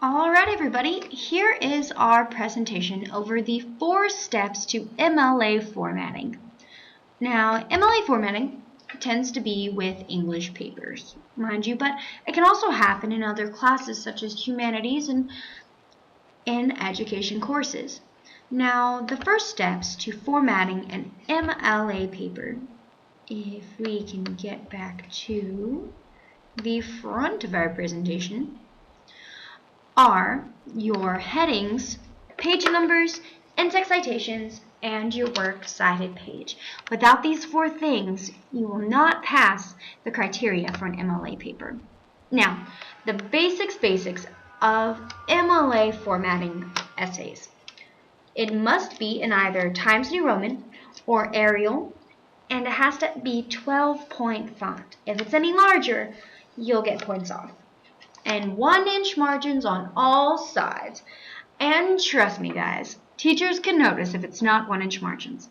Alright everybody, here is our presentation over the 4 steps to MLA formatting. Now, MLA formatting tends to be with English papers, mind you, but it can also happen in other classes such as humanities and in education courses. Now, the first steps to formatting an MLA paper, if we can get back to the front of our presentation, are your headings, page numbers, in-text citations, and your works cited page. Without these 4 things, you will not pass the criteria for an MLA paper. Now, the basics of MLA formatting essays. It must be in either Times New Roman or Arial, and it has to be 12-point font. If it's any larger, you'll get points off. And 1-inch margins on all sides. And trust me guys, teachers can notice if it's not 1-inch margins.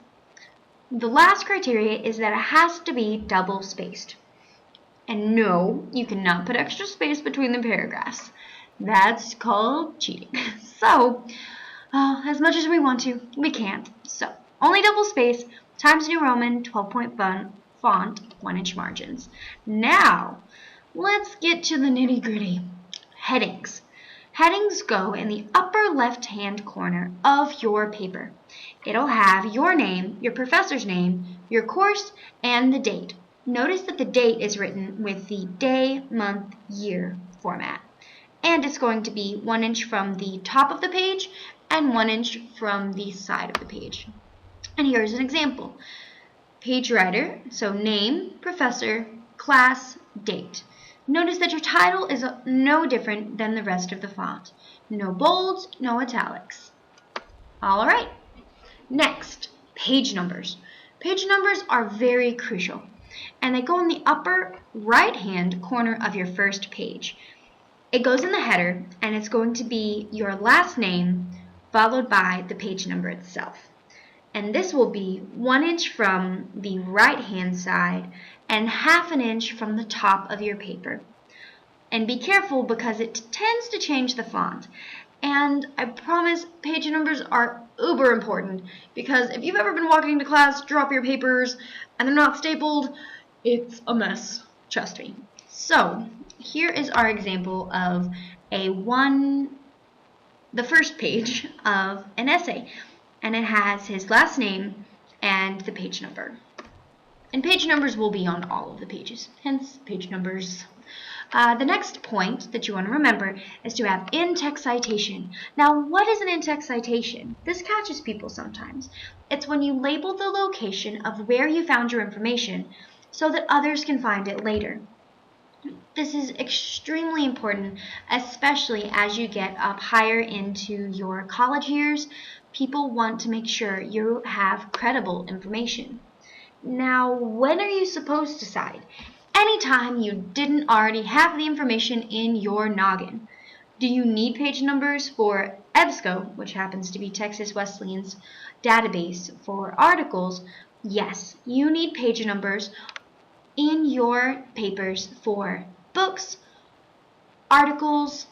The last criteria is that it has to be double spaced. And no, you cannot put extra space between the paragraphs. That's called cheating. So, as much as we want to, we can't. So, only double space, Times New Roman, 12-point font, 1-inch margins. Now, let's get to the nitty-gritty. Headings. Headings go in the upper left-hand corner of your paper. It'll have your name, your professor's name, your course, and the date. Notice that the date is written with the day, month, year format. And it's going to be 1 inch from the top of the page and 1 inch from the side of the page. And here's an example. Page writer, so name, professor, class, date. Notice that your title is no different than the rest of the font. No bolds, no italics. Alright, next, page numbers. Page numbers are very crucial, and they go in the upper right-hand corner of your first page. It goes in the header, and it's going to be your last name followed by the page number itself. And this will be 1 inch from the right-hand side and 1/2 inch from the top of your paper. And be careful because it tends to change the font. And I promise page numbers are uber important, because if you've ever been walking to class, drop your papers, and they're not stapled, it's a mess, trust me. So, here is our example of the first page of an essay, and it has his last name and the page number. And page numbers will be on all of the pages, hence page numbers. The next point that you want to remember is to have in-text citation. Now, what is an in-text citation? This catches people sometimes. It's when you label the location of where you found your information so that others can find it later. This is extremely important, especially as you get up higher into your college years. People want to make sure you have credible information. Now, when are you supposed to cite? Anytime you didn't already have the information in your noggin. Do you need page numbers for EBSCO, which happens to be Texas Wesleyan's database for articles? Yes, you need page numbers in your papers for books, articles,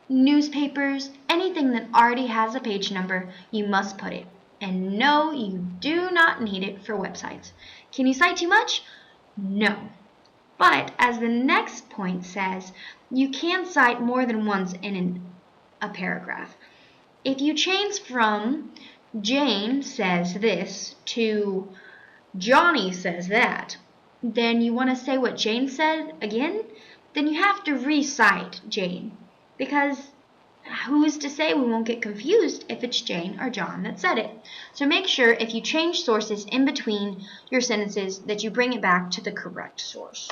newspapers, anything that already has a page number, you must put it. And no, you do not need it for websites. Can you cite too much? No. But as the next point says, you can cite more than once in a paragraph. If you change from Jane says this to Johnny says that, then you want to say what Jane said again, then you have to recite Jane, because who's to say we won't get confused if it's Jane or John that said it. So make sure if you change sources in between your sentences that you bring it back to the correct source.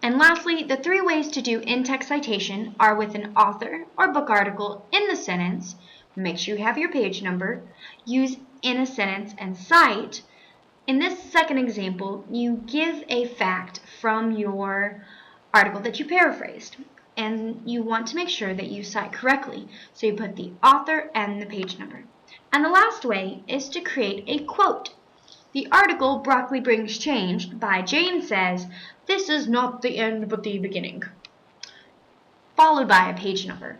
And lastly, the 3 ways to do in-text citation are with an author or book article in the sentence. Make sure you have your page number. Use in a sentence and cite. In this second example, you give a fact from your article that you paraphrased, and you want to make sure that you cite correctly, so you put the author and the page number. And the last way is to create a quote. The article Broccoli Brings Change by Jane says, "This is not the end but the beginning." followed by a page number.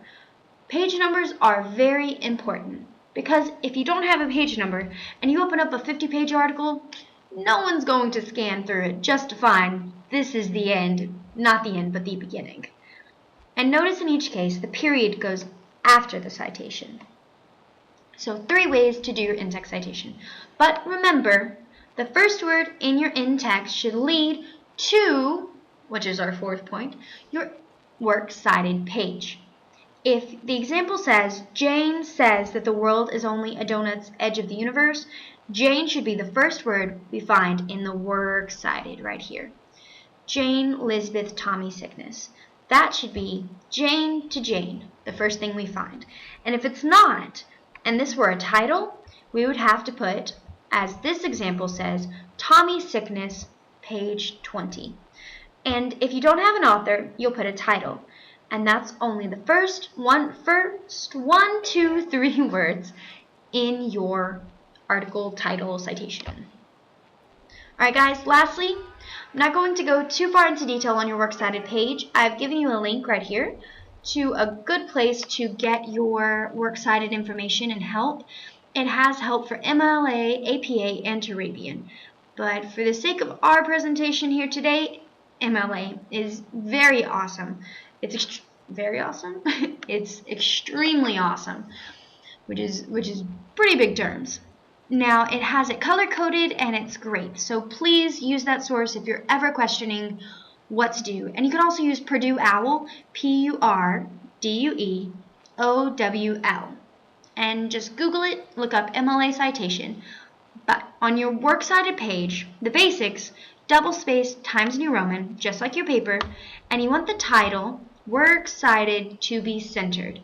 Page numbers are very important because if you don't have a page number and you open up a 50-page article, no one's going to scan through it just to find this is the end, not the end, but the beginning. And notice in each case, the period goes after the citation. So 3 ways to do your in-text citation. But remember, the first word in your in-text should lead to, which is our 4th point, your works cited page. If the example says, Jane says that the world is only a donut's edge of the universe, Jane should be the first word we find in the works cited right here. Jane, Lisbeth, Tommy, sickness. That should be Jane to Jane, the first thing we find. And if it's not, and this were a title, we would have to put, as this example says, Tommy sickness, page 20. And if you don't have an author, you'll put a title. And that's only the first one, 2, 3 words in your article title citation. Alright guys, lastly, I'm not going to go too far into detail on your works cited page. I've given you a link right here to a good place to get your works cited information and help. It has help for MLA, APA, and Turabian. But for the sake of our presentation here today, MLA is very awesome. It's very awesome. It's extremely awesome, which is pretty big terms. Now it has it color-coded and it's great. So please use that source if you're ever questioning what to do. And you can also use Purdue OWL, PURDUEOWL. And just Google it, look up MLA citation. But on your works cited page, the basics, double space, Times New Roman, just like your paper, and you want the title, works cited, to be centered.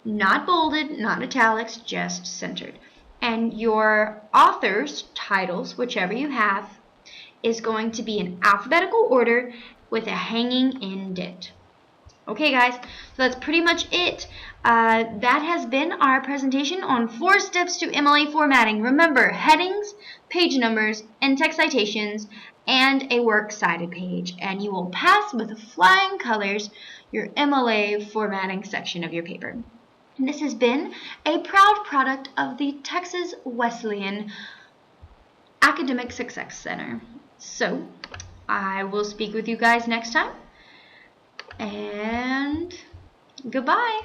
Not bolded, not italics, just centered. And your author's titles, whichever you have, is going to be in alphabetical order with a hanging indent. Okay guys, so that's pretty much it. That has been our presentation on 4 steps to MLA formatting. Remember, headings, page numbers, in-text citations, and a works cited page. And you will pass with flying colors your MLA formatting section of your paper. And this has been a proud product of the Texas Wesleyan Academic Success Center. So, I will speak with you guys next time. And goodbye.